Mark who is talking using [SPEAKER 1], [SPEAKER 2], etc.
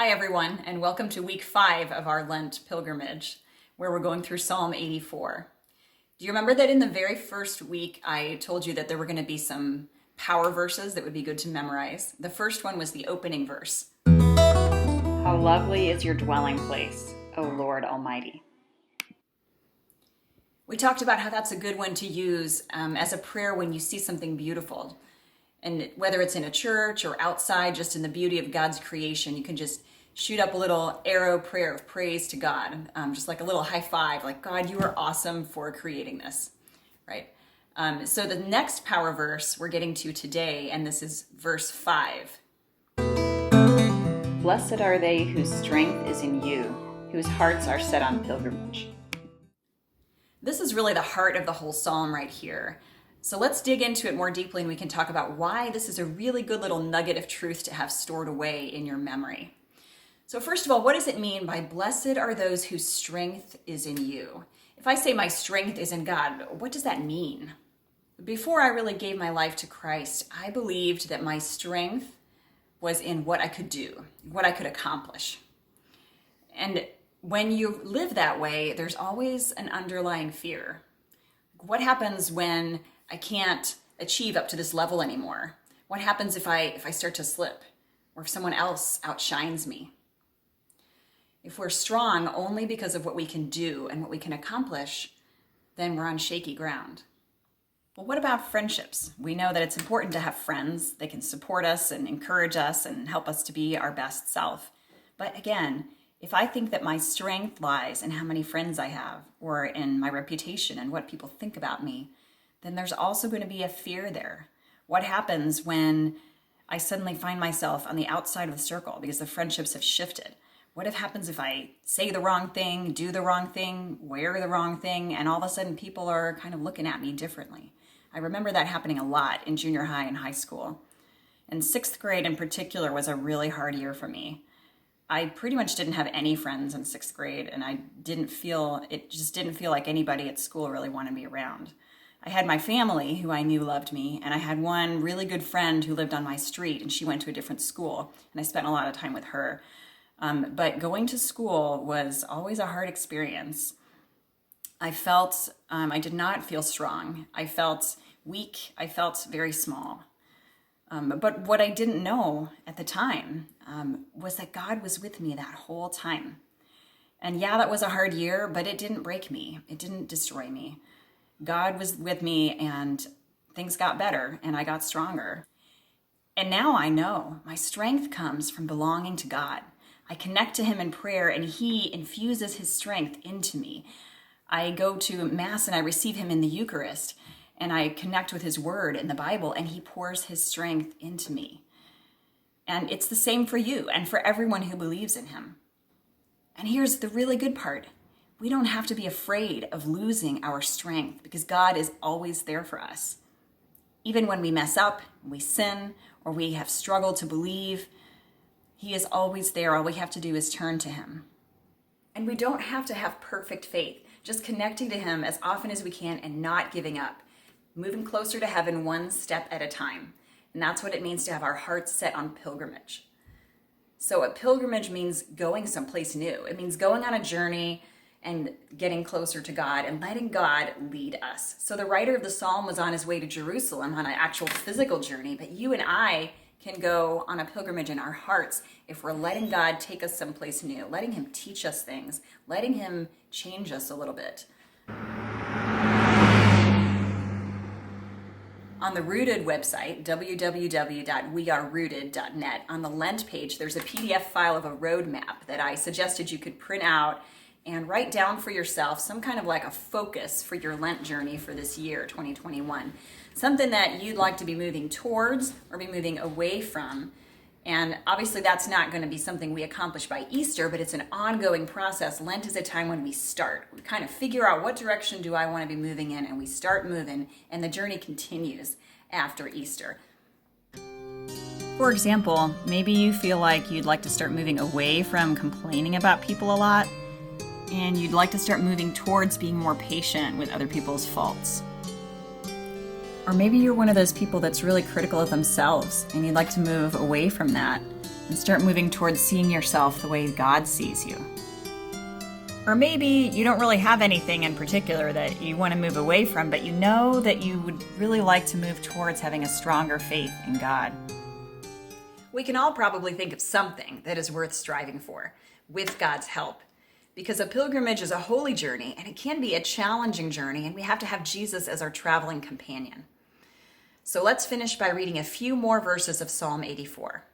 [SPEAKER 1] Hi everyone, and welcome to week 5 of our Lent pilgrimage, where we're going through Psalm 84. Do you remember that in the very first week I told you that there were going to be some power verses that would be good to memorize? The first one was the opening verse.
[SPEAKER 2] How lovely is your dwelling place, O Lord Almighty.
[SPEAKER 1] We talked about how that's a good one to use as a prayer when you see something beautiful. And whether it's in a church or outside, just in the beauty of God's creation, you can just shoot up a little arrow prayer of praise to God, just like a little high five, like, God, you are awesome for creating this, right? So the next power verse we're getting to today, and this is verse 5.
[SPEAKER 2] Blessed are they whose strength is in you, whose hearts are set on pilgrimage.
[SPEAKER 1] This is really the heart of the whole psalm right here. So let's dig into it more deeply and we can talk about why this is a really good little nugget of truth to have stored away in your memory. So first of all, what does it mean by blessed are those whose strength is in you? If I say my strength is in God, what does that mean? Before I really gave my life to Christ, I believed that my strength was in what I could do, what I could accomplish. And when you live that way, there's always an underlying fear. What happens when I can't achieve up to this level anymore? What happens if I start to slip, or if someone else outshines me? If we're strong only because of what we can do and what we can accomplish, then we're on shaky ground. Well, what about friendships? We know that it's important to have friends. They can support us and encourage us and help us to be our best self. But again, if I think that my strength lies in how many friends I have, or in my reputation and what people think about me, then there's also going to be a fear there. What happens when I suddenly find myself on the outside of the circle because the friendships have shifted? What happens if I say the wrong thing, do the wrong thing, wear the wrong thing, and all of a sudden people are kind of looking at me differently? I remember that happening a lot in junior high and high school. And 6th grade in particular was a really hard year for me. I pretty much didn't have any friends in 6th grade, and it just didn't feel like anybody at school really wanted me around. I had my family who I knew loved me, and I had one really good friend who lived on my street, and she went to a different school, and I spent a lot of time with her. But going to school was always a hard experience. I did not feel strong. I felt weak. I felt very small. But what I didn't know at the time was that God was with me that whole time. And yeah, that was a hard year, but it didn't break me. It didn't destroy me. God was with me and things got better and I got stronger. And now I know my strength comes from belonging to God. I connect to Him in prayer and He infuses His strength into me. I go to Mass and I receive Him in the Eucharist. And I connect with His Word in the Bible, and He pours His strength into me. And it's the same for you and for everyone who believes in Him. And here's the really good part. We don't have to be afraid of losing our strength because God is always there for us. Even when we mess up, we sin, or we have struggled to believe, He is always there. All we have to do is turn to Him. And we don't have to have perfect faith, just connecting to Him as often as we can and not giving up. Moving closer to heaven one step at a time. And that's what it means to have our hearts set on pilgrimage. So a pilgrimage means going someplace new. It means going on a journey and getting closer to God and letting God lead us. So the writer of the psalm was on his way to Jerusalem on an actual physical journey, but you and I can go on a pilgrimage in our hearts if we're letting God take us someplace new, letting Him teach us things, letting Him change us a little bit. On the Rooted website, www.wearerooted.net, on the Lent page, there's a PDF file of a roadmap that I suggested you could print out and write down for yourself some kind of like a focus for your Lent journey for this year, 2021. Something that you'd like to be moving towards or be moving away from. And obviously that's not going to be something we accomplish by Easter, but it's an ongoing process. Lent is a time when we start. We kind of figure out what direction do I want to be moving in, and we start moving, and the journey continues after Easter. For example, maybe you feel like you'd like to start moving away from complaining about people a lot, and you'd like to start moving towards being more patient with other people's faults. Or maybe you're one of those people that's really critical of themselves and you'd like to move away from that and start moving towards seeing yourself the way God sees you. Or maybe you don't really have anything in particular that you want to move away from, but you know that you would really like to move towards having a stronger faith in God. We can all probably think of something that is worth striving for, with God's help. Because a pilgrimage is a holy journey, and it can be a challenging journey, and we have to have Jesus as our traveling companion. So let's finish by reading a few more verses of Psalm 84.